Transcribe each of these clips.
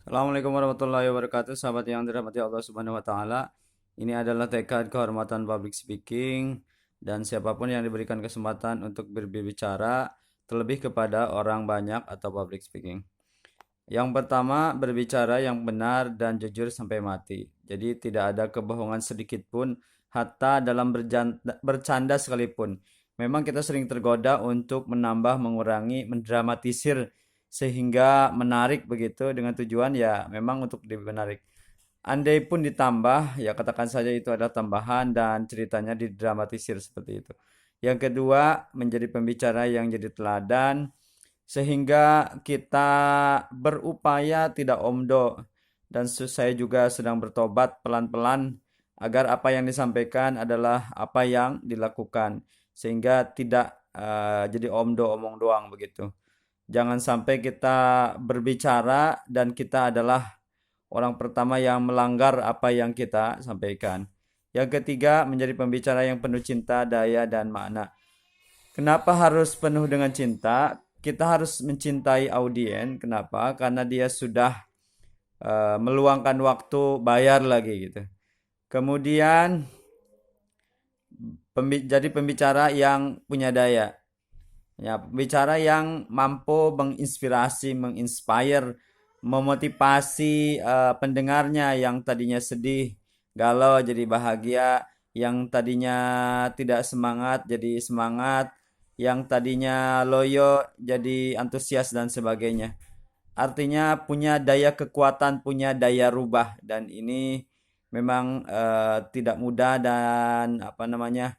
Assalamualaikum warahmatullahi wabarakatuh, sahabat yang dirahmati Allah Subhanahu wa taala. Ini adalah tekad kehormatan public speaking dan siapapun yang diberikan kesempatan untuk berbicara terlebih kepada orang banyak atau public speaking. Yang pertama, berbicara yang benar dan jujur sampai mati. Jadi tidak ada kebohongan sedikit pun, hatta dalam bercanda sekalipun. Memang kita sering tergoda untuk menambah, mengurangi, mendramatisir sehingga menarik begitu dengan tujuan ya memang untuk menarik. Andai pun ditambah, ya katakan saja itu adalah tambahan dan ceritanya didramatisir seperti itu. Yang kedua, menjadi pembicara yang jadi teladan sehingga kita berupaya tidak omdo dan saya juga sedang bertobat pelan-pelan agar apa yang disampaikan adalah apa yang dilakukan sehingga tidak jadi omdo omong doang begitu. Jangan sampai kita berbicara dan kita adalah orang pertama yang melanggar apa yang kita sampaikan. Yang ketiga, menjadi pembicara yang penuh cinta, daya, dan makna. Kenapa harus penuh dengan cinta? Kita harus mencintai audien. Kenapa? Karena dia sudah meluangkan waktu, bayar lagi gitu. Kemudian jadi pembicara yang punya daya. Ya, bicara yang mampu menginspirasi, menginspire, memotivasi pendengarnya yang tadinya sedih, galau jadi bahagia, yang tadinya tidak semangat jadi semangat, yang tadinya loyo jadi antusias dan sebagainya. Artinya punya daya kekuatan, punya daya rubah dan ini memang tidak mudah dan apa namanya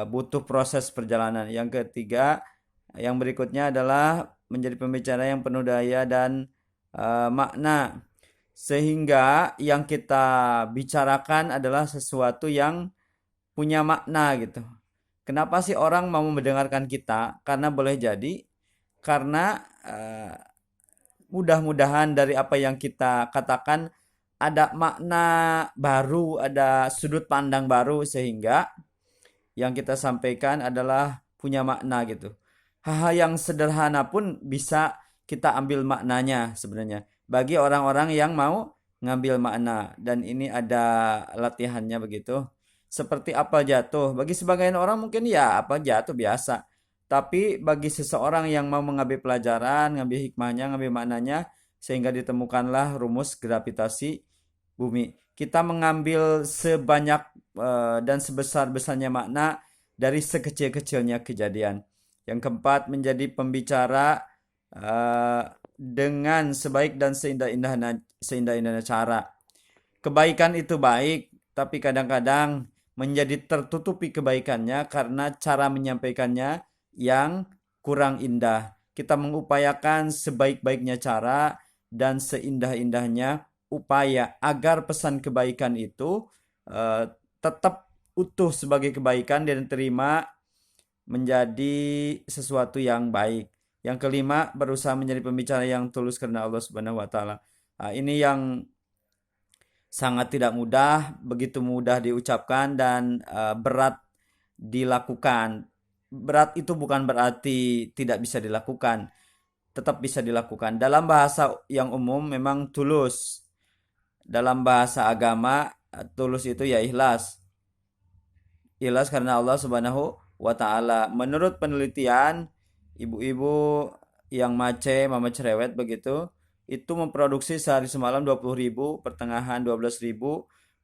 butuh proses perjalanan. Yang ketiga, yang berikutnya adalah menjadi pembicara yang penuh daya dan makna. Sehingga yang kita bicarakan adalah sesuatu yang punya makna gitu. Kenapa sih orang mau mendengarkan kita? Karena boleh jadi karena mudah-mudahan dari apa yang kita katakan ada makna baru, ada sudut pandang baru sehingga yang kita sampaikan adalah punya makna gitu. Hal-hal yang sederhana pun bisa kita ambil maknanya sebenarnya bagi orang-orang yang mau ngambil makna dan ini ada latihannya begitu. Seperti apa jatuh, bagi sebagian orang mungkin ya apa jatuh biasa. Tapi bagi seseorang yang mau mengambil pelajaran, ngambil hikmahnya, ngambil maknanya, sehingga ditemukanlah rumus gravitasi bumi. Kita mengambil sebanyak dan sebesar-besarnya makna dari sekecil-kecilnya kejadian. Yang keempat, menjadi pembicara dengan sebaik dan seindah-indahnya cara. Kebaikan itu baik, tapi kadang-kadang menjadi tertutupi kebaikannya karena cara menyampaikannya yang kurang indah. Kita mengupayakan sebaik-baiknya cara dan seindah-indahnya upaya agar pesan kebaikan itu uh, tetap utuh sebagai kebaikan dan diterima menjadi sesuatu yang baik. Yang kelima, berusaha menjadi pembicara yang tulus karena Allah Subhanahu wa taala. Nah, ini yang sangat tidak mudah, begitu mudah diucapkan dan berat dilakukan. Berat itu bukan berarti tidak bisa dilakukan, tetap bisa dilakukan. Dalam bahasa yang umum memang tulus. Dalam bahasa agama tulus itu ya ikhlas. Ikhlas karena Allah Subhanahu wa taala. Menurut penelitian ibu-ibu yang mace, mama cerewet begitu, itu memproduksi sehari semalam 20.000, pertengahan 12.000,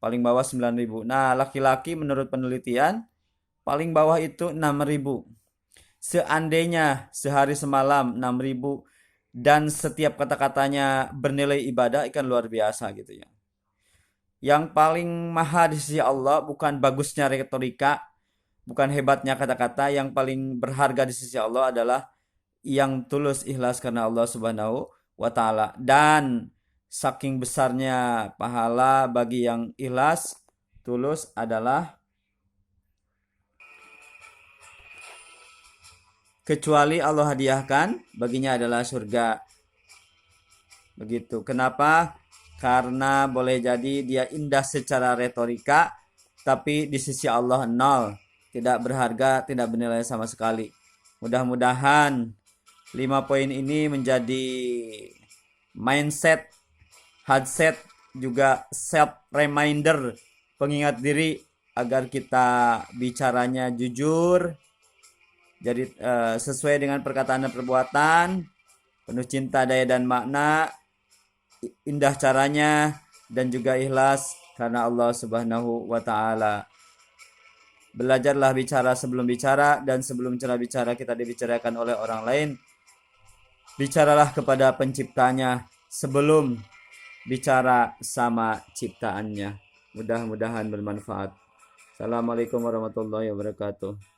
paling bawah 9.000. Nah, laki-laki menurut penelitian paling bawah itu 6.000. Seandainya sehari semalam 6.000 dan setiap kata-katanya bernilai ibadah ikan luar biasa gitu ya. Yang paling mahal di sisi Allah bukan bagusnya retorika, bukan hebatnya kata-kata, yang paling berharga di sisi Allah adalah yang tulus ikhlas karena Allah Subhanahu wa taala. Dan saking besarnya pahala bagi yang ikhlas tulus adalah kecuali Allah hadiahkan baginya adalah surga. Begitu. Kenapa? Karena boleh jadi dia indah secara retorika, tapi di sisi Allah nol, tidak berharga, tidak bernilai sama sekali. Mudah-mudahan 5 poin ini menjadi mindset headset juga self reminder, pengingat diri agar kita bicaranya jujur, jadi sesuai dengan perkataan dan perbuatan, penuh cinta, daya dan makna, indah caranya, dan juga ikhlas karena Allah Subhanahu wa taala. Belajarlah bicara sebelum bicara, dan sebelum cara bicara kita dibicarakan oleh orang lain, bicaralah kepada penciptanya sebelum bicara sama ciptaannya. Mudah-mudahan bermanfaat. Assalamualaikum warahmatullahi wabarakatuh.